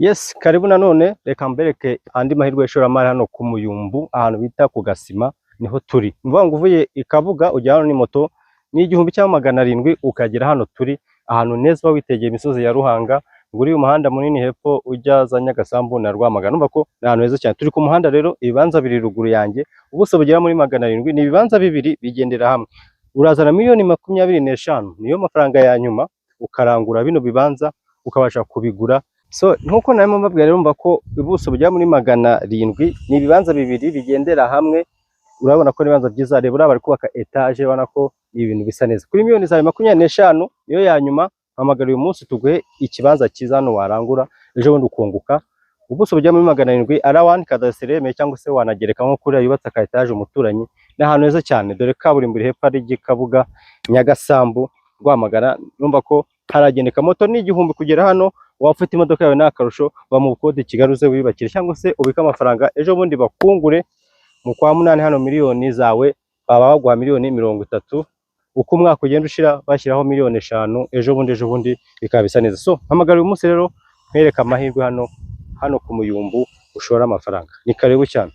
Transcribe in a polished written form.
Yes, karibu nanone reka mbereke andi mahirwe y'ishoramari hano ku Muyumbu ahantu bita ku Gasima niho turi. Mvuga ngo uvuye ikabuga ujya hano ni moto ni 1700 ukagera hano turi ahantu neza witegeye imisozi ya Ruhanga nguri umuhanda munini hepfo ujya za Nyagasambu na Rwamagana. Numva ko ni ahantu heza cyane. Turi ku muhanda rero ibibanza biri ruguru yanjye ubuso bugera muri 700 ni ibibanza bibiri bigendera hamwe. Urazana miliyoni 25 niyo mafaranga ya nyuma ukarangura bino bibanza ukabasha kubigura. So nkuko nawe mbabwira rero mva ko ubuso bujya muri 700 ni ibibanza bibiri bigendera hamwe. Urabona ko nibanza byiza reba bari kubaka etage ubona ko ibintu bisa neza. Kuri miliyoni za 25 niyo ya nyuma hamagara uyu munsi tuguhe ikibanza cyiza hano warangura ejo bundi ukunguka. Ubuso bujya muri 700 ara1 kadasireme cyangwa se wanagereka nko kuri yubatse ka etage umuturanyi ni ahantu heza cyane dore kaburimbo hepfo ari Gikabuga Nyagasambu Rwamagana. Numva ko haragendeka moto ni 1000 kugera hano. Wafite imodoka yawe nakarusho bamukode Kigali uze wibakire cyangwa se ubika amafaranga ejo bundi bakungure mu kwa 8 hano miliyoni zawe baba baguha miliyoni 30 uko umwaka ugenda ushira bashyiraho miliyoni 5 ejo bundi bikaba bisa neza. So hamagara uyu munsi rero mpereka amahirwe hano ku Muyumbu ushora amafaranga. Ni karibu cyane.